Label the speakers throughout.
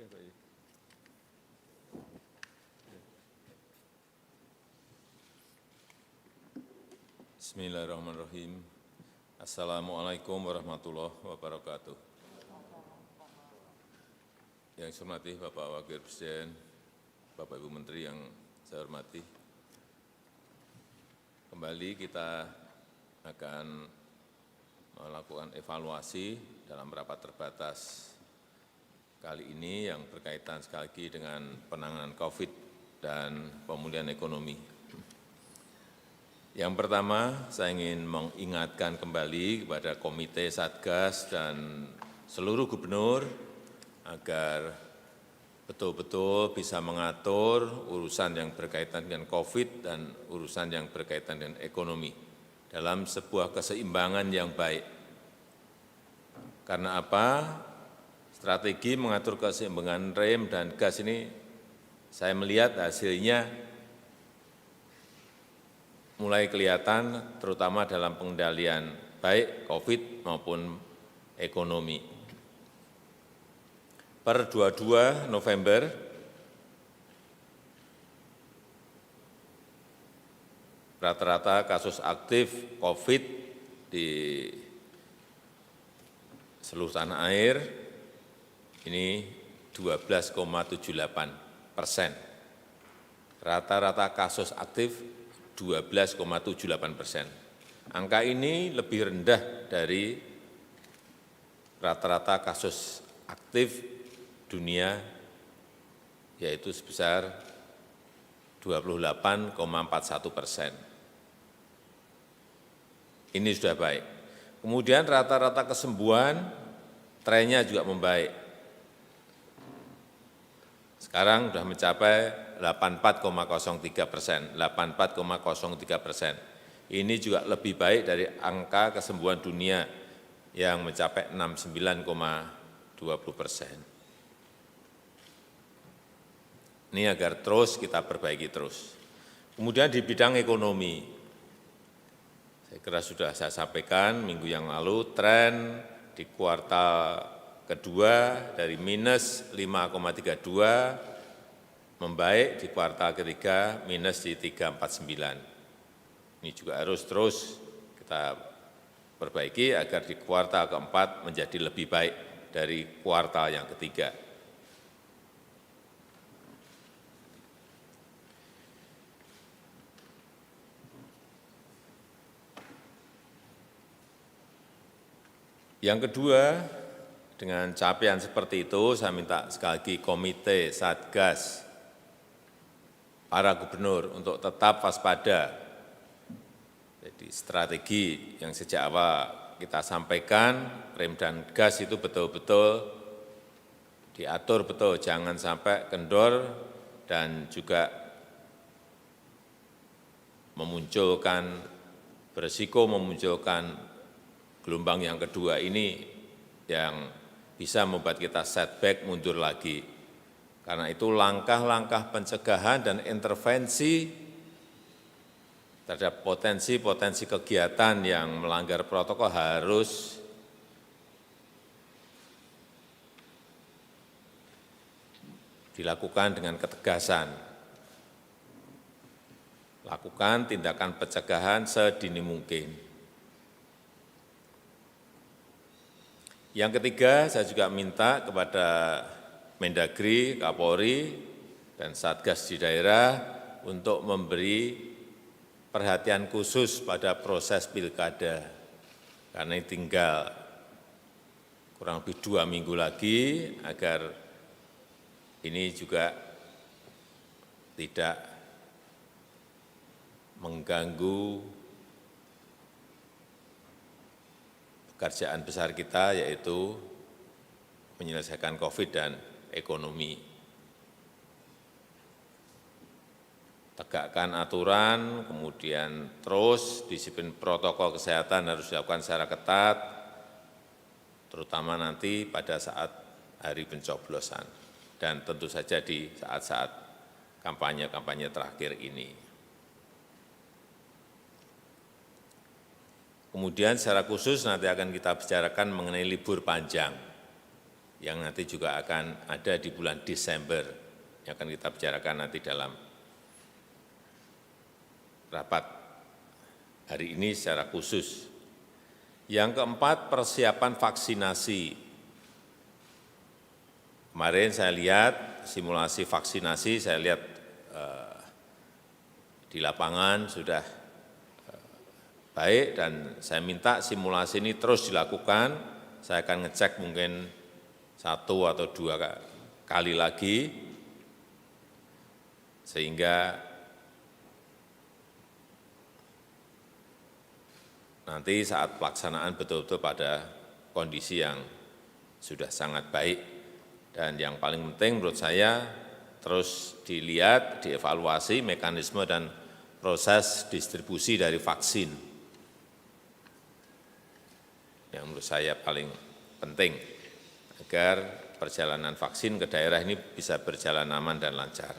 Speaker 1: Pak. Bismillahirrahmanirrahim. Assalamualaikum warahmatullahi wabarakatuh. Yang saya hormati Bapak Wakil Presiden, Bapak Ibu Menteri yang saya hormati. Kembali kita akan melakukan evaluasi dalam rapat terbatas kali ini yang berkaitan sekali lagi dengan penanganan COVID dan pemulihan ekonomi. Yang pertama, saya ingin mengingatkan kembali kepada Komite Satgas dan seluruh gubernur agar betul-betul bisa mengatur urusan yang berkaitan dengan COVID dan urusan yang berkaitan dengan ekonomi dalam sebuah keseimbangan yang baik. Karena apa? Strategi mengatur keseimbangan rem dan gas ini saya melihat hasilnya mulai kelihatan terutama dalam pengendalian baik COVID maupun ekonomi. Per 22 November, rata-rata kasus aktif COVID di seluruh tanah air ini 12,78%. Rata-rata kasus aktif 12,78%. Angka ini lebih rendah dari rata-rata kasus aktif dunia, yaitu sebesar 28,41%. Ini sudah baik. Kemudian rata-rata kesembuhan trennya juga membaik. Sekarang sudah mencapai 84,03%, 84,03%. Ini juga lebih baik dari angka kesembuhan dunia yang mencapai 69,20%. Ini agar terus kita perbaiki terus. Kemudian di bidang ekonomi, saya kira sudah saya sampaikan minggu yang lalu, tren di kuartal kedua dari minus 5,32 membaik di kuartal ketiga minus di 3,49. Ini juga harus terus kita perbaiki agar di kuartal keempat menjadi lebih baik dari kuartal yang ketiga. Yang kedua, dengan capaian seperti itu, saya minta sekali lagi Komite Satgas, para gubernur untuk tetap waspada. Jadi strategi yang sejak awal kita sampaikan, rem dan gas itu betul-betul diatur betul, jangan sampai kendor dan juga berisiko memunculkan gelombang yang kedua ini yang bisa membuat kita setback, mundur lagi. Karena itu langkah-langkah pencegahan dan intervensi terhadap potensi-potensi kegiatan yang melanggar protokol harus dilakukan dengan ketegasan. Lakukan tindakan pencegahan sedini mungkin. Yang ketiga, saya juga minta kepada Mendagri, Kapolri, dan Satgas di daerah untuk memberi perhatian khusus pada proses pilkada. Karena ini tinggal kurang lebih 2 minggu lagi agar ini juga tidak mengganggu pekerjaan besar kita, yaitu menyelesaikan COVID dan ekonomi. Tegakkan aturan, kemudian terus disiplin protokol kesehatan harus dilakukan secara ketat, terutama nanti pada saat hari pencoblosan, dan tentu saja di saat-saat kampanye-kampanye terakhir ini. Kemudian secara khusus nanti akan kita bicarakan mengenai libur panjang. yang nanti juga akan ada di bulan Desember, yang akan kita bicarakan nanti dalam rapat hari ini secara khusus. Yang keempat, persiapan vaksinasi. Kemarin saya lihat simulasi vaksinasi, saya lihat di lapangan sudah baik dan saya minta simulasi ini terus dilakukan. Saya akan ngecek mungkin 1 atau 2 kali lagi sehingga nanti saat pelaksanaan betul-betul pada kondisi yang sudah sangat baik. Dan yang paling penting menurut saya terus dilihat, dievaluasi mekanisme dan proses distribusi dari vaksin yang menurut saya paling penting agar perjalanan vaksin ke daerah ini bisa berjalan aman dan lancar.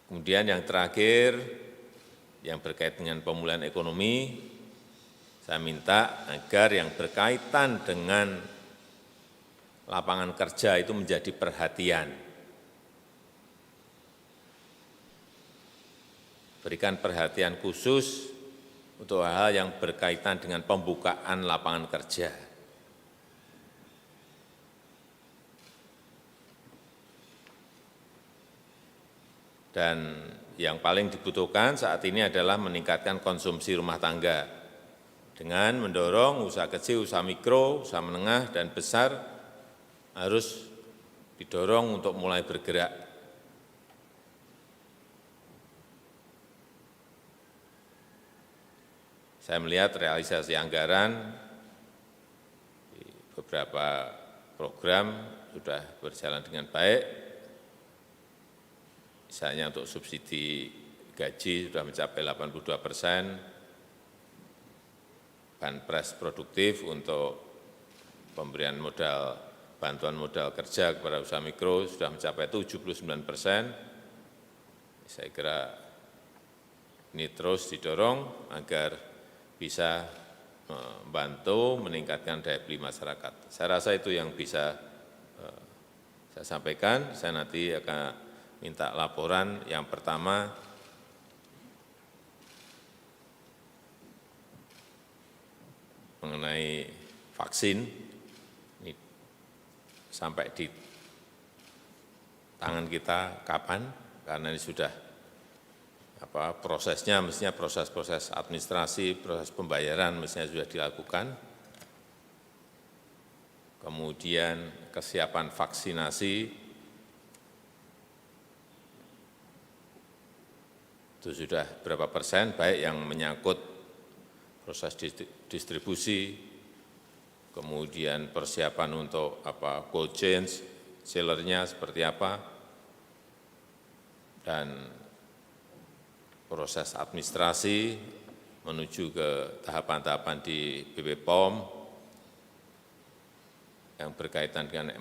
Speaker 1: Kemudian yang terakhir, yang berkaitan dengan pemulihan ekonomi, saya minta agar yang berkaitan dengan lapangan kerja itu menjadi perhatian. Berikan perhatian khusus untuk hal-hal yang berkaitan dengan pembukaan lapangan kerja. Dan yang paling dibutuhkan saat ini adalah meningkatkan konsumsi rumah tangga dengan mendorong usaha kecil, usaha mikro, usaha menengah, dan besar harus didorong untuk mulai bergerak. Saya melihat realisasi anggaran di beberapa program sudah berjalan dengan baik. Misalnya untuk subsidi gaji sudah mencapai 82%, banpres produktif untuk pemberian modal, bantuan modal kerja kepada usaha mikro sudah mencapai 79%. Saya kira ini terus didorong agar bisa membantu meningkatkan daya beli masyarakat. Saya rasa itu yang bisa saya sampaikan. Saya nanti akan minta laporan yang pertama mengenai vaksin, ini sampai di tangan kita kapan, karena ini sudah prosesnya, mestinya proses-proses administrasi, proses pembayaran mestinya sudah dilakukan. Kemudian kesiapan vaksinasi itu sudah berapa persen, baik yang menyangkut proses distribusi, kemudian persiapan untuk cold chain, sellernya seperti apa, dan proses administrasi menuju ke tahapan-tahapan di BP POM yang berkaitan dengan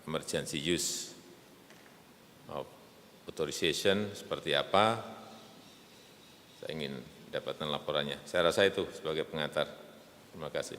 Speaker 1: emergency use of authorization seperti apa. Saya ingin dapatkan laporannya. Saya rasa itu sebagai pengantar. Terima kasih.